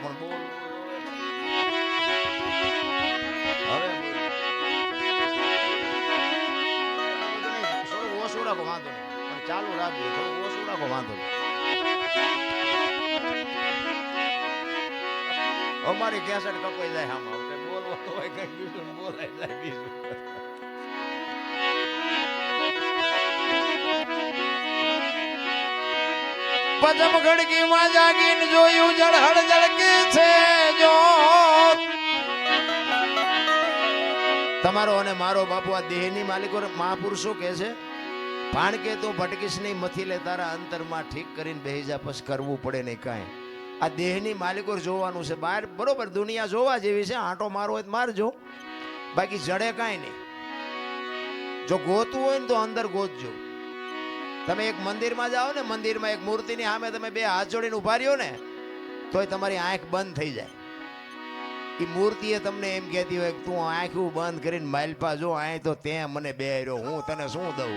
પણ બોલ હવે થોડું ઓછું રાખો વાંધો નહીં પણ ચાલુ રાખજો થોડું ઓછું રાખો વાંધો નહીં અમારી કેસેટ કપાઈ જાય આમાં કઈ બોલવાનું હોય કઈ બીજું બોલાઈ જાય બીજું પદમ ગણકી માં જાગીને જોયું જળહળ જળકે છે જો તમારો અને મારો બાપુ આ દેહની માલિકો મહાપુરુષો કે છે ભાણ કે તું ભટકીશ નહીં મથી લે તારા અંતરમાં ઠીક કરીને બેહી જા પછી કરવું પડે નહીં કાંઈ આ દેહની માલિકો જોવાનું છે બહાર બરોબર દુનિયા જોવા જેવી છે આંટો મારવો હોય તો મારજો બાકી જડે કાંઈ નહીં જો ગોતવું હોય ને તો અંદર ગોતજો તમે એક મંદિરમાં જાઓ ને મંદિરમાં એક મૂર્તિની સામે તમે બે હાથ જોડીને ઉભા રહ્યો ને તોય તમારી આંખ બંધ થઈ જાય એ મૂર્તિએ તમને એમ કહેતી હોય કે તું આંખું બંધ કરીને માલપા જો આય તો તે મને બે રહ્યો હું તને શું દઉં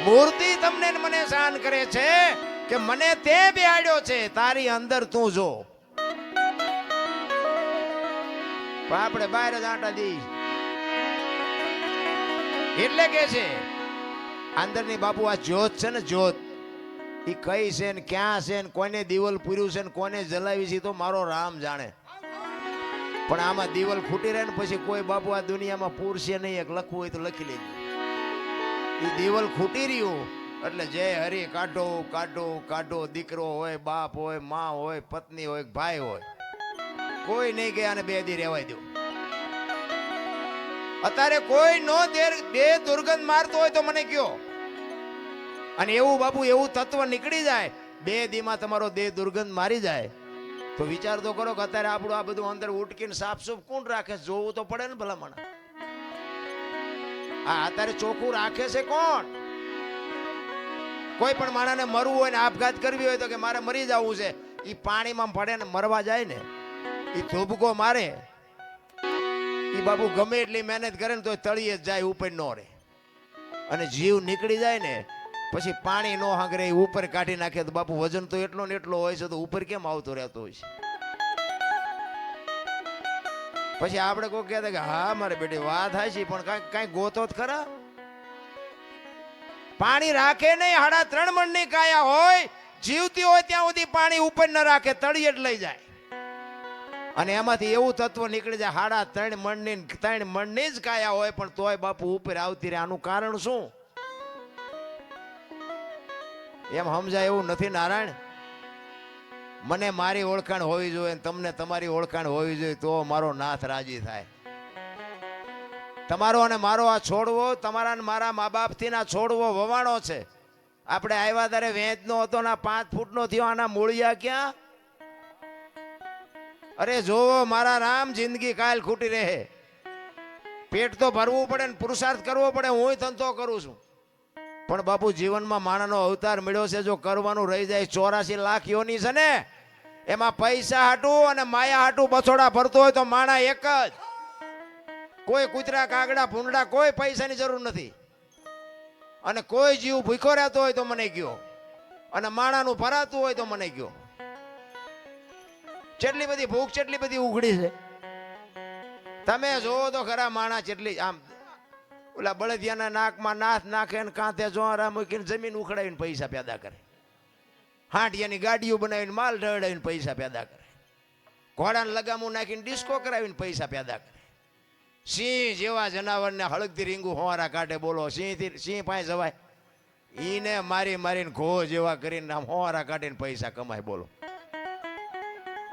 મૂર્તિ તમને મને શાન કરે છે કે મને તે બેહાડ્યો છે તારી અંદર તું જો આપણે બહાર જ આટા દી એટલે કે છે અંદરની બાપુ આ જ્યોત છે ને જ્યોત એ કઈ છે ને ક્યાં છે ને કોને દીવલ પૂર્યું છે ને કોને જલાવી છે તો મારો રામ જાણે પણ આમાં દીવલ ખૂટી રહે ને પછી કોઈ બાપુ આ દુનિયામાં પૂરશે નહીં એક લખવું હોય તો લખી લેજો એ દીવલ ખૂટી રહ્યું એટલે જય હરી કાઢો કાઢો કાઢો દીકરો હોય બાપ હોય માં હોય પત્ની હોય ભાઈ હોય કોઈ નહીં ગયા અને બે દી રહેવાય દો અત્યારે કોઈ નો બે દુર્ગંધ મારતો હોય તો મને કયો અને એવું બાપુ એવું તત્વ નીકળી જાય બે દીમાં તમારો દેહ દુર્ગંધ મારી જાય તો વિચાર તો કરો કે અત્યારે આપણું આ બધું અંદર ઉટકીને સાફસૂફ કોણ રાખે જોવું તો પડે ને ભલામણ આ અત્યારે ચોખ્ખું રાખે છે કોણ કોઈ પણ માણસને મરવું હોય ને આપઘાત કરવી હોય તો કે મારે મરી જવું છે એ પાણીમાં પડે ને મરવા જાય ને એ ધોબકો મારે એ બાપુ ગમે એટલી મહેનત કરે ને તો તળીએ જ જાય ઉપર નો રહે અને જીવ નીકળી જાય ને પછી પાણી નો હાંગરે ઉપર કાઢી નાખે તો બાપુ વજન તો એટલો ને એટલો હોય છે તો ઉપર કેમ આવતો રહેતો હોય છે પછી આપણે કોઈ કહેતા કે હા મારે બેટી વાત થાય છે પણ કઈ ગોતો જ ખરા પાણી રાખે નહીં 3.5 મણની કાયા હોય જીવતી હોય ત્યાં સુધી પાણી ઉપર ન રાખે તળિયે જ લઈ જાય અને એમાંથી એવું તત્વ નીકળી જાય 3.5 મણની જ કાયા હોય પણ તોય બાપુ ઉપર આવતી રહે આનું કારણ શું એમ સમજાય એવું નથી નારાયણ મને મારી ઓળખાણ હોવી જોઈએ તમને તમારી ઓળખાણ હોવી જોઈએ તો મારો નાથ રાજી થાય તમારો અને મારો આ છોડવો તમારા અને મારા મા બાપથી ના છોડવો વવાણો છે આપણે આવ્યા ત્યારે વેચનો હતો ના 5 ફૂટનો થયો આના મૂળિયા ક્યાં અરે જોવો મારા રામ જિંદગી કાલ ખૂટી રહે પેટ તો ભરવું પડે ને પુરુષાર્થ કરવો પડે હું ધંધો કરું છું પણ બાપુ જીવનમાં માણાનો અવતાર મળ્યો છે જો કરવાનું રહી જાય 84 લાખ યોની છે ને એમાં પૈસા હાટું અને માયા હાટું બછોડા ભરતો હોય તો માણા એક જ કોઈ કૂતરા કાગડા ભૂંડા કોઈ પૈસાની જરૂર નથી અને કોઈ જીવ ભૂખો રહેતો હોય તો મને કયો અને માણાનું ભરાતું હોય તો મને કયો કેટલી બધી ભૂખ કેટલી બધી ઉઘડી છે તમે જોવો તો ખરા માણા કેટલી આમ ઓલા બળદિયાના નાકમાં નાથ નાખે ને કાંથે જોરા મૂકીને જમીન ઉખડાવીને પૈસા પેદા કરે હાંટિયાની ગાડીઓ બનાવીને માલ ઢળાવીને પૈસા પેદા કરે ઘોડાને લગામું નાખીને ડિસ્કો કરાવીને પૈસા પેદા કરે સિંહ જેવા જનાવરને હળગતી રીંગું હોવારા કાઢે બોલો સિંહ પાસે જવાય ઈને મારી મારીને ઘો જેવા કરીને આમ હોવારા કાઢીને પૈસા કમાય બોલો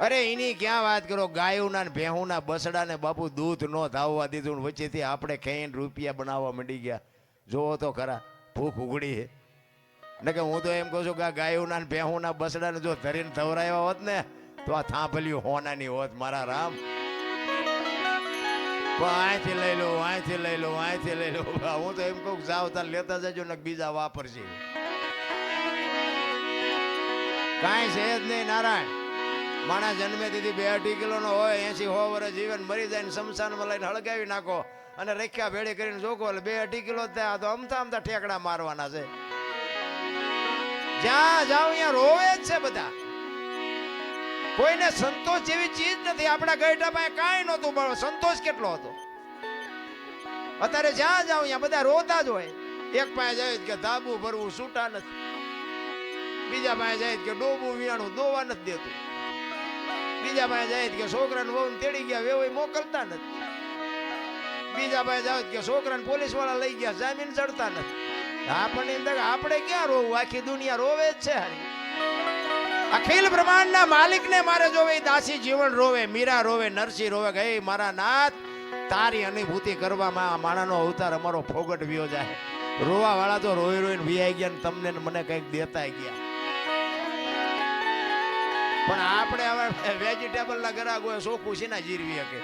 અરે એની ક્યાં વાત કરો ગાયોના ને ભેહુના બસડાને બાપુ દૂધ નો ધાવવા દીધું વચ્ચેથી આપણે ખાઈને રૂપિયા બનાવવા માંડી ગયા જોવો તો ખરા ભૂખ ઉઘડી છે ને કે હું તો એમ કહું છું કે આ ગાયોના ને ભેહુના બસડાને જો ધરીને ધવરાવ્યા હોત ને તો આ થાંભલ્યું હોનાની હોત મારા રામ અહીંથી લઈ લો અહીંથી લઈ લો અહીંથી લઈ લો હું તો એમ કહું જાવ તાર લેતા જજો ને બીજા વાપરશે કાંઈ છે જ નહીં નારાયણ માણસ જન્મે તેથી 2-2.5 કિલોનો હોય 80-100 વર્ષ જીવન મરી જાય ને શમશાનમાં લઈને હળગાવી નાખો અને રેખ્યા ભેળી કરીને જોકો એટલે 2-2.5 કિલો થાય તો અમથા અમથા ઠેકડા મારવાના છે જ્યાં જાવ ત્યાં રોવે જ છે બધા કોઈને સંતોષ જેવી ચીજ નથી. આપણા ગઈઢા પાસે કાંઈ નહોતું, પણ સંતોષ કેટલો હતો. અત્યારે જ્યાં જાવ ત્યાં બધા રોતા જ હોય. એક પાસે જાય કે ધાબુ ભરવું છૂટા નથી, બીજા પાસે જાય કે ડોબું વિયાણું દોવા નથી દેતું, બીજા પાસે જાય કે છોકરાને વહુ તેડી ગયા વેવાઈ મોકલતા નથી, બીજા પાસે જાવ કે છોકરાને પોલીસ વાળા લઈ ગયા જામીન ચડતા નથી. આપણને આપણે ક્યાં રોવું? આખી દુનિયા રોવે જ છે. હારી અખિલ બ્રહ્માંડના માલિકને મારે જોવે, દાસી જીવન રોવે, મીરા રોવે, નરસિંહ રોવે. ગઈ મારા નાથ, તારી અનુભૂતિ કરવામાં આ માણાનો અવતાર અમારો ફોગટ વ્યો જાય. રોવા વાળા તો રોઈ રોઈને વિયાઈ ગયા ને તમને મને કઈક દેતા ગયા. પણ આપણે હવે વેજીટેબલ ના ગ્રાહક હોય, સોખું છે ના જીરવી શકે.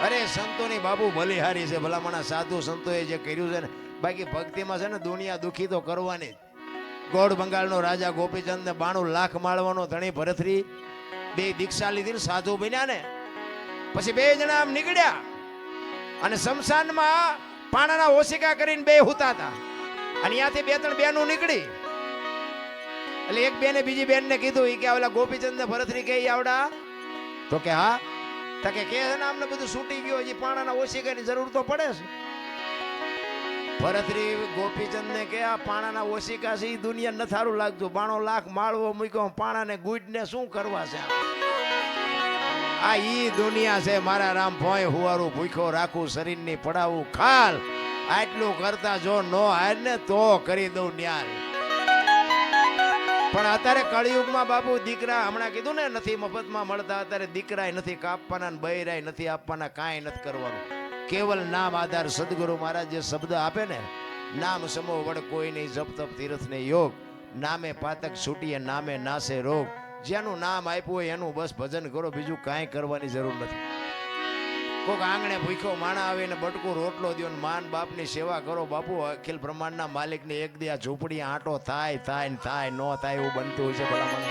અરે સંતોની બાબુ બલિહારી છે, ભલામણા સાધુ સંતોએ જે કર્યું છે ને. બાકી ભક્તિમાં છે ને દુનિયા દુખી તો કરવાની. ગોળ બંગાળનો રાજા ગોપીચંદ ને 92 લાખ માળવાનો ધણી ભરતરી બે દીક્ષા લીધી ને સાધુ બન્યા ને પછી બે જણા આમ નીકળ્યા અને શમશાનમાં પાણાના ઓશિકા કરીને બે હુતા હતા. અને ત્યાંથી 2-3 બેનો નીકળી. એટલે એક બેને બીજી બેનને કીધું કે ઓલા ગોપીચંદ ને ભરતરી કે આવડા? તો કે હા. તો કે છે ને અમને બધું છૂટી ગયું, હજી પાણાના ઓશિકાની જરૂર તો પડે છે. ભરતરી ગોપીચંદ ને કે આ પાણાના ઓશિકા છે, દુનિયા ન સારું લાગતું. 92 લાખ માળવો મૂક્યો, પાણાને ગુડને શું કરવા છે? આ ઈ દુનિયા છે મારા રામ. ભોય હુવારું ભૂખ્યો રાખું, શરીરની પડાવું ખાલ. આટલું કરતા જો નો હાર ને તો કરી દઉં ન્યાલ. પણ અત્યારે કળિયુગમાં બાપુ દીકરા, હમણાં કીધું ને નથી મફતમાં મળતા. અત્યારે દીકરાય નથી કાપવાના, બૈરાય નથી આપવાના, કાંઈ નથી કરવાનું. કેવલ નામ આધાર. સદગુરુ મહારાજ જે શબ્દ આપે ને, નામ સમો વડ કોઈ નહીં, જપ તપ તીર્થ ને યોગ. નામે પાતક છૂટીએ, નામે નાશે રોગ. જેનું નામ આપ્યું હોય એનું બસ ભજન કરો, બીજું કાંઈ કરવાની જરૂર નથી. કોઈક આંગણે ભૂખ્યો માણા આવે ને બટકું રોટલો દો ને માન બાપની સેવા કરો. બાપુ અખિલ બ્રહ્માંડના માલિકને એક દી આ ઝૂંપડી આંટો થાય થાય ને થાય, નો થાય એવું બનતું હોય છે ભલામણ.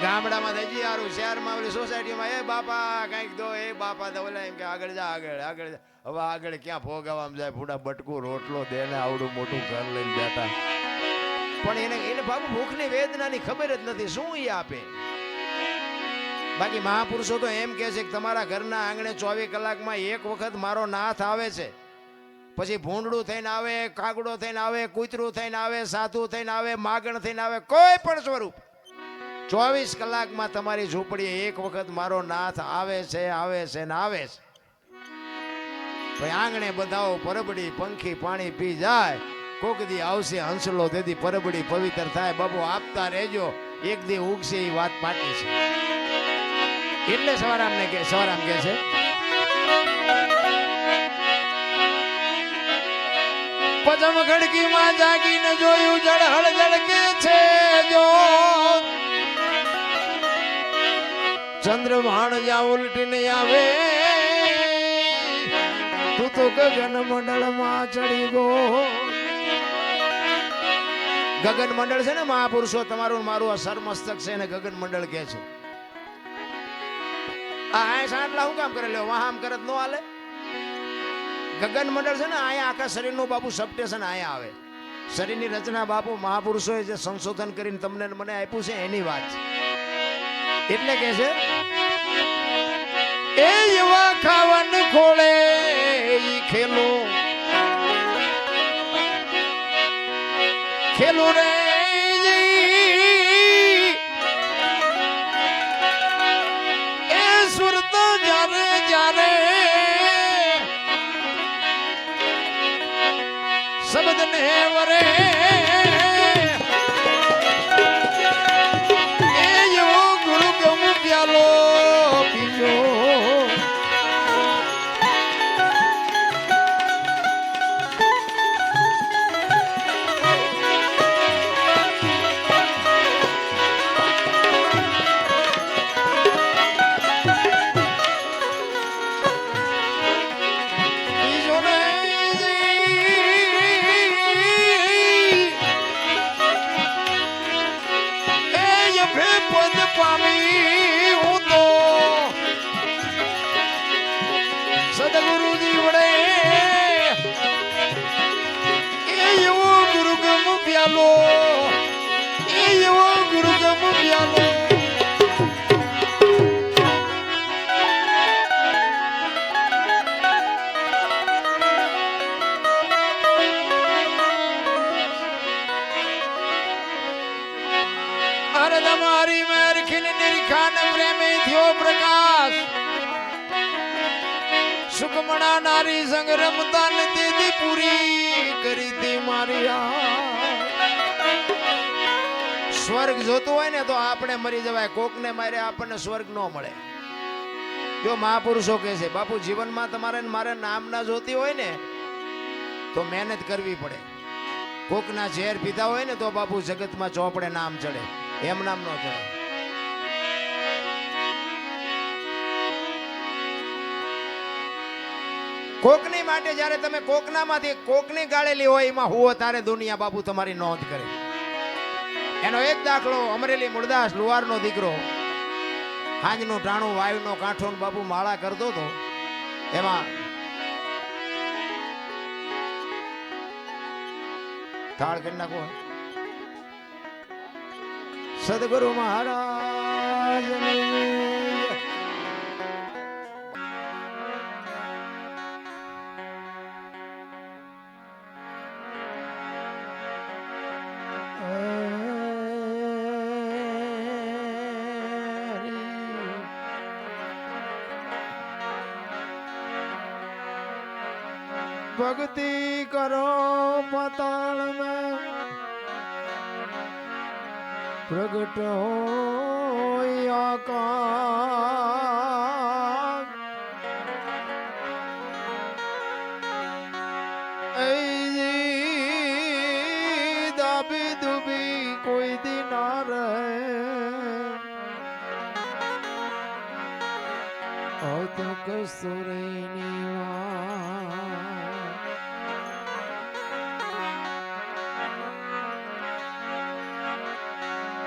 ગામડામાં હજી સારું, શહેરમાં ઓલી સોસાયટીમાં એ બાપા કઈક દો, એ બાપા તો ઓલા એમ કે આગળ જા આગળ આગળ. હવે આગળ ક્યાં ભોગાવામાં જાય? પૂડા બટકું રોટલો દે ને આવડું મોટું ઘર લઈને બેઠા. પણ એને બાપુ ભૂખની વેદનાની ખબર જ નથી, શું એ આપે? બાકી મહાપુરુષો તો એમ કહે છે કે તમારા ઘરના આંગણે 24 કલાકમાં એક વખત મારો નાથ આવે છે. પછી ભૂંડડું થઈને આવે, કાગડો થઈને આવે, કૂતરું થઈને આવે, સાધુ થઈને આવે, માગણ થઈને આવે, કોઈ પણ સ્વરૂપ 24 કલાકમાં તમારી ઝૂંપડીએ એક વખત મારો નાથ આવે છે, આવે છે ને આવે છે. ભાઈ આંગણે બધાઓ પરબડી પંખી પાણી પી જાય. કોક દી આવશે હંસલો, તેથી પરબડી પવિત્ર થાય. બાબુ આપતા રહેજો, એક દી ઉગશે એ વાત પાકી છે. એટલે સવારામ કે છે પજમ ખડકીમાં જાગીને જોયું, જળહળ જળકે છે જો ચંદ્રભાણ જ્યાં ઉલટીને આવે, તું તો ગગન મંડળમાં ચડી ગો. ગગન મંડળ છે ને મહાપુરુષો, તમારું મારું આ સરમસ્તક છે ને ગગન મંડળ કે છે. આ સાંટલા હું કામ કરે લ્યો, વાહ આમ કરત નો હાલે. ગગન મંડળ છે ને અહીંયા આખા શરીરનું બાપુ સબસ્ટેશન અહીંયા આવે. શરીરની રચના બાપુ મહાપુરુષોએ જે સંશોધન કરીને તમને મને આપ્યું છે એની વાત છે. એટલે કે છે એ એવા ખાવન ખોળે ઈ ખેલો ખેલો રે એ સુરત જારે જારે શબ્દ ને વરે એ એવો ગુરુ ગમ પ્યાલો પીજો. સદગુરુજી વડે એ એવો ગુરુ ગમ પ્યાલો એવો ગુરુજમ પ્યાલો અરે તમારી મેર ખીલ નિરખાન પ્રેમે થયો પ્રકાશ સુકમણા નારી સંગ રમતા દીદી પૂરી કરી દી મારી સ્વર્ગ જોતું હોય ને તો આપણે મરી જવાય, કોકને મારે આપણને સ્વર્ગ ન મળે. જો મહાપુરુષો કહે છે બાપુ જીવનમાં તમારે મારે નામ ના જોતી હોય ને તો મહેનત કરવી પડે. કોકના ઝેર પીધા હોય ને તો બાપુ જગતમાં ચોપડે નામ ચડે, એમ નામ ન ચડે. કોકની માટે જ્યારે તમે કોકનામાંથી કોકની ગાળેલી હોય એમાં હુઓ તારે દુનિયા બાપુ તમારી નોંધ કરે. એનો એક દાખલો અમરેલી મૂળદાસ લુહારનો દીકરો હાંજનું ટાણું વાયુનો કાંઠો બાપુ માળા કરતો હતો. એમાં થાળ કરી નાખો. સદગુરુ મહારાજ भक्ति करो पताल में प्रगट हो आकाश दाबी दुबी कोई दिन ना रहे और तो कसूरी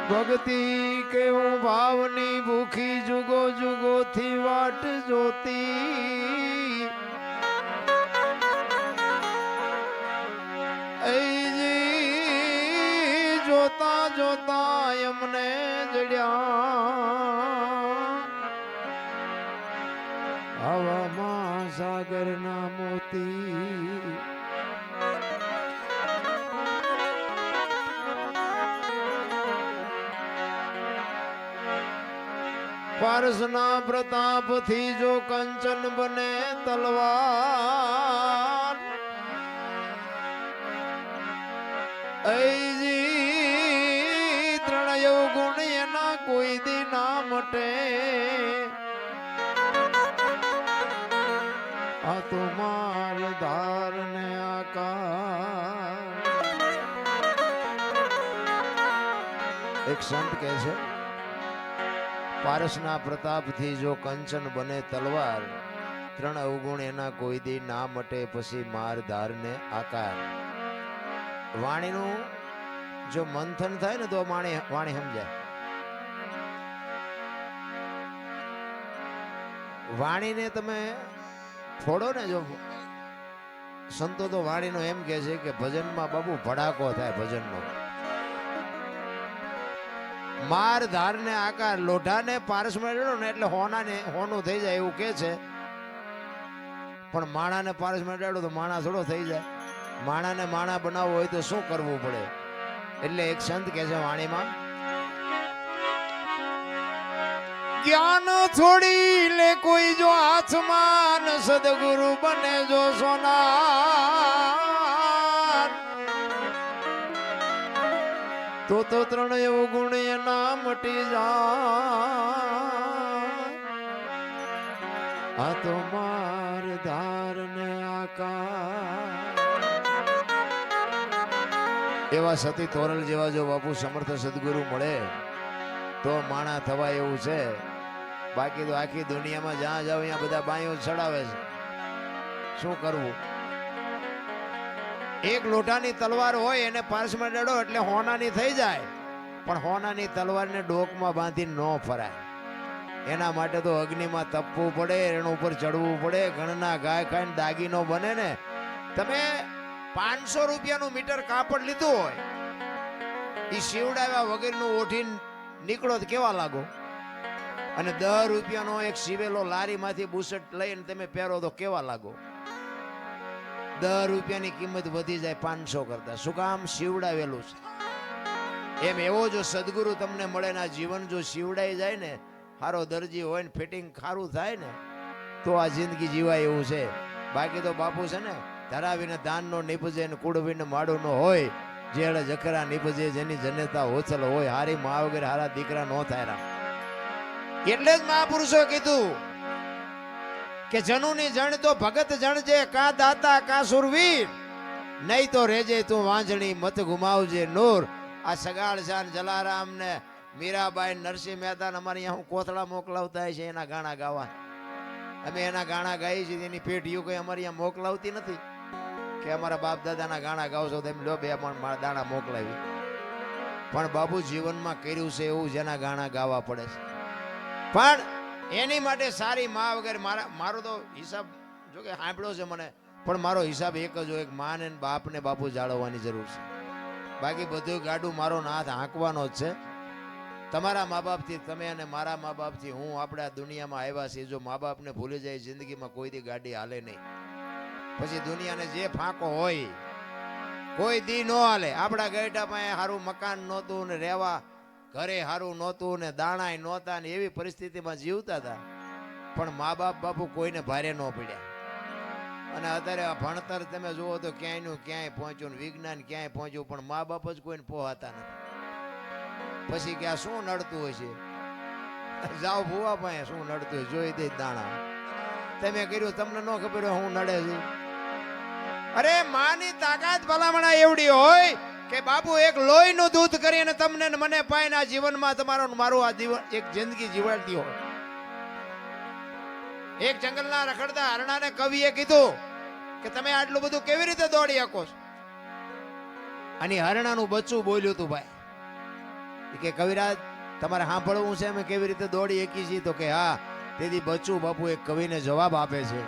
ભક્તિ કેવું ભાવની ભૂખી જુગો જુગો થી વાટ જોતી જોતા જોતા એમને જડ્યા હવામાં સાગર ના મોતી. પારસના પ્રતાપ થી જો કંચન બને તલવાર ત્રણય ગુણ એના કોઈ દી ના મટે. આ તો માર ધાર ને આકાર. એક સંત કહે છે પારસના પ્રતાપથી જો કંચન બને તલવાર ત્રણ અવગુણ એના કોઈ દી ના મટે પછી માર ધારને આકાર. વાણીનું જો મંથન થાય ને તો વાણી સમજાય. વાણીને તમે ફોડો ને જો સંતો તો વાણીનો એમ કહે છે કે ભજનમાં બાબુ ભડાકો થાય ભજનનો. માર ધાર ને આકાર લોઢાને પારસમાં રેડો ને એટલે હોનું થઈ જાય એવું કે છે, પણ માણાને પારસમાં રેડો તો માણા થોડો થઈ જાય. માણાને માણા બનાવવો હોય તો શું કરવું પડે? એટલે એક સંત કે છે વાણીમાં જ્ઞાન છોડી લે કોઈ જો હાથમાં સદગુરુ બને જો સોના તો ત્રણ એવું ગુણ એના મટી જાય. આ તો માર ધાર ને આકાર. એવા સતી તોરલ જેવા જો બાપુ સમર્થ સદગુરુ મળે તો માણા થવાય એવું છે. બાકી તો આખી દુનિયામાં જ્યાં જાવ ત્યાં બધા બાયો ચડાવે છે. શું કરવું? એક લોટાની તલવાર હોય એને પારસમાં ડડો એટલે હોનાની થઈ જાય, પણ હોનાની તલવારને ડોકમાં બાંધી ન ફરાય. એના માટે તો અગ્નિમાં તપવું પડે, એના ઉપર ચડવું પડે. ઘણના ગાય ખાઈને દાગીનો બને ને. તમે 500 રૂપિયાનું મીટર કાપડ લીધું હોય એ શિવડાવ્યા વગરનું ઓઠીને નીકળો તો કેવા લાગો? અને 10 રૂપિયાનો એક સીવેલો લારીમાંથી બુશર્ટ લઈને તમે પહેરો તો કેવા લાગો? 10 રૂપિયાની કિંમત વધી જાય 500 કરતા. શું કામ? શિવડાવેલું છે. એમ એવો જો સદગુરુ તમને મળે ને, આ જીવન જો શિવડાઈ જાય ને, સારો દરજી હોય ને, ફિટિંગ ખારું થાય ને, તો આ જિંદગી જીવાય એવું છે. બાકી તો બાપુ છે ને, ધરાવીને ધાનનો નીપજે ને કુડવીને માડું નો હોય, જેડે જખરા નીપજે જેની જનેતા હોચલ હોય, હારી મા વગર હારા દીકરા નો થાય. એટલે જ મહાપુરુષો કીધું કે જનુની જણ તો ભગત જણ જે, કા દાતા કા સુરવીર, નહીં તો રેજે તું વાંજણી મત ગુમાવજે નૂર. આ સગાળ શાન જલારામ ને મીરાબાઈ નરસિંહ મહેતા અમારે અહીંયા હું કોથળા મોકલાવતા છે એના ગાણા ગાવા. અમે એના ગાણા ગાઈએ છીએ, એની પેઢીઓ કઈ અમારે અહીંયા મોકલાવતી નથી કે અમારા બાપ દાદાના ગાણા ગાવશો તો એમ લો 2 પણ દાણા મોકલાવી. પણ બાપુ જીવનમાં કર્યું છે એવું જેના ગાણા ગાવા પડે છે. પણ એની માટે સારી મા વગર મારો તો હિસાબ જો કે સાંભળ્યો છે મને, પણ મારો હિસાબ એક જ હોય, મા ને બાપ ને બાપુ જાળવવાની જરૂર છે. બાકી બધું ગાડું મારો નાથ હાંકવાનો જ છે. તમારા મા બાપથી તમે અને મારા મા બાપથી હું આપણે આ દુનિયામાં આવ્યા છીએ. જો મા બાપને ભૂલી જાય જિંદગીમાં કોઈ દી ગાડી હાલે નહીં. પછી દુનિયાને જે ફાંકો હોય કોઈ દી નો હાલે. આપણા ગઈઢા પાસે સારું મકાન નહોતું ને રહેવા ઘરે સારું નહોતું ને દાણાય નહોતા ને એવી પરિસ્થિતિમાં જીવતા હતા, પણ મા બાપ બાપુ કોઈને ભારે ન પડ્યા. અને અત્યારે આ ભણતર તમે જુઓ તો ક્યાંયનું ક્યાંય પહોંચ્યું ને વિજ્ઞાન ક્યાંય પહોંચ્યું, પણ મા બાપ જ કોઈને પહોંચતા નથી. પછી કે આ શું નડતું હોય છે? જાઓ ભૂવા પાસે શું નડતું હોય જોઈ દે દાણા. તમે કર્યું તમને ન ખબર હોય હું નડે છે? અરે માની તાકાત ભલામણા એવડી હોય કે બાપુ એક લોહીનું દૂધ કરીને તમને ને મને પાઈને આ જીવનમાં તમારો મારું આ જીવન એક જિંદગી જીવાડતી હોય. એક જંગલના રખડતા હરણાને કવિએ કીધું કે તમે આટલું બધું કેવી રીતે દોડી શકો છો? અને હરણાનું બચ્ચું બોલ્યું હતું ભાઈ કે કવિરાજ તમારે સાંભળવું છે અમે કેવી રીતે દોડી શકી છીએ? તો કે હા. તેથી બચ્ચું બાપુ એક કવિને જવાબ આપે છે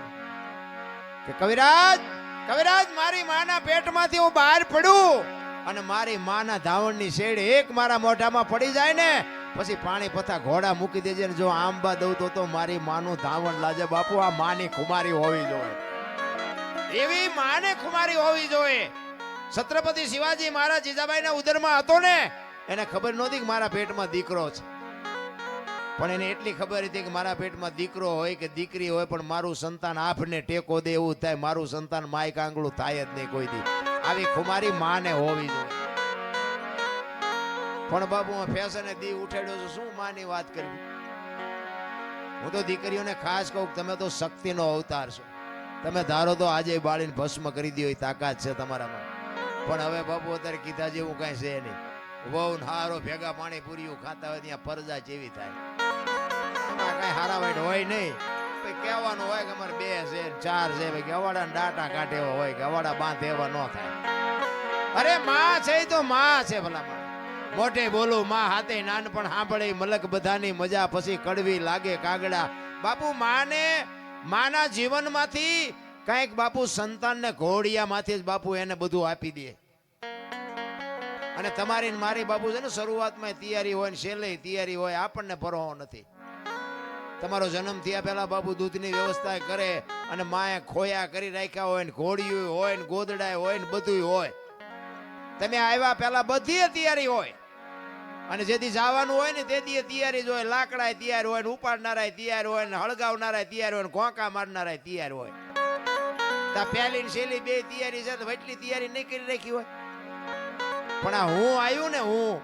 કે કવિરાજ કવિરાજ મારી માના પેટમાંથી હું બહાર પડું અને મારી માના ધાવણની શેડ એક મારા મોઢામાં પડી જાય ને, પછી પાણી પથા ઘોડા મૂકી દેજે ને જો આંબા દઉં તો મારી માનું ધાવણ લાજે. બાપુ આ માની ખુમારી હોવી જોઈએ, એવી માને ખુમારી હોવી જોઈએ. છત્રપતિ શિવાજી મહારાજ જીજાબાઈના ઉદરમાં હતો ને, એને ખબર નહોતી કે મારા પેટમાં દીકરો છે, પણ એને એટલી ખબર હતી કે મારા પેટમાં દીકરો હોય કે દીકરી હોય, પણ મારું સંતાન આફને ટેકો દે એવું થાય, મારું સંતાન માય કાંગળું થાય જ નહીં કોઈ દી. આવી ખુમારી માને હોવી જોઈએ. પણ બાબુ હું ફેશને દી ઉઠાડ્યો છું, શું માની વાત કરવી? હું તો દીકરીઓને ખાસ કહું તમે તો શક્તિનો અવતાર છો. તમે ધારો તો આજે બાળીને ભસ્મ કરી દો એ તાકાત છે તમારામાં. પણ હવે બાપુ અત્યારે કીધા જેવું કઈ છે નહીં. વહુ હારો ભેગા પાણી પૂરીઓ ખાતા હોય ત્યાં પરજા જેવી થાય. એમાં કઈ હારા વાઈટ હોય નહીં. કહેવાનું હોય કે અમારે 2 છે 4 છે, ગવાડા ડાટા કાઢે એવા હોય, ગવાડા બાંધે એવા ન થાય. અરે માં છે તો માં છે ભલા માં. મોઢે બોલું માં હાથે નાનપણ સાંભળે મલક બધાની મજા, પછી કડવી લાગે કાગડા. બાપુ માના જીવનમાંથી કઈક બાપુ સંતાનને ઘોડિયામાંથી જ બાપુ એને બધું આપી દે. અને તમારી મારી બાપુ છે ને શરૂઆતમાં તૈયારી હોય ને છેલ્લે તૈયારી હોય, આપણને પરવાહ નથી. તમારો જન્મ થયા પહેલા બાપુ દૂધની વ્યવસ્થા કરે અને માએ ખોયા કરી રાખ્યા હોય ને ઘોડિયું હોય ને ગોદડા હોય ને બધું હોય. તમે આવ્યા પહેલા બધી તૈયારી હોય અને જેથી જવાનું હોય ને તેથી તૈયારી જ હોય. લાકડા તૈયાર હોય ને ઉપાડનારા તૈયાર હોય ને હળગાવનારા તૈયાર હોય ને ઘોંકા મારનારા તૈયાર હોય. તા પહેલી ને છેલ્લી 2 તૈયારી છે તો એટલી તૈયારી નહીં કરી રાખી હોય. પણ આ હું આવ્યું ને, હું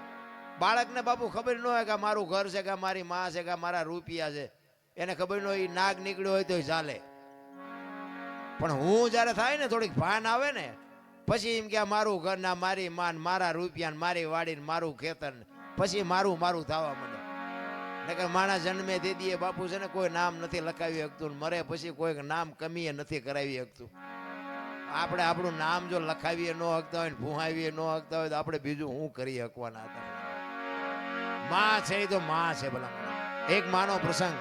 બાળકને બાપુ ખબર ન હોય કે મારું ઘર છે કે મારી માં છે કે મારા રૂપિયા છે, એને ખબર ન હોય નાગ નીકળ્યો હોય તો ચાલે. પણ હું જયારે થાય ને થોડીક ભાન આવે ને, પછી એમ કે મારું ઘર ના મારી માન મારા રૂપિયા ને મારી વાડી ને મારું ખેતર, પછી મારું મારું થવા માંડે. નકર માણા જન્મે દે દીએ બાપુ છે ને કોઈ નામ નથી લખાવી શકતું, મરે પછી કોઈ નામ કમીએ નથી કરાવી શકતું. આપણે આપણું નામ જો લખાવીએ ન હકતા હોય ને ભૂહાવીએ ન હકતા હોય તો આપણે બીજું શું કરી શકવાના હતા? માં છે તો માં છે ભલા. એક માનો પ્રસંગ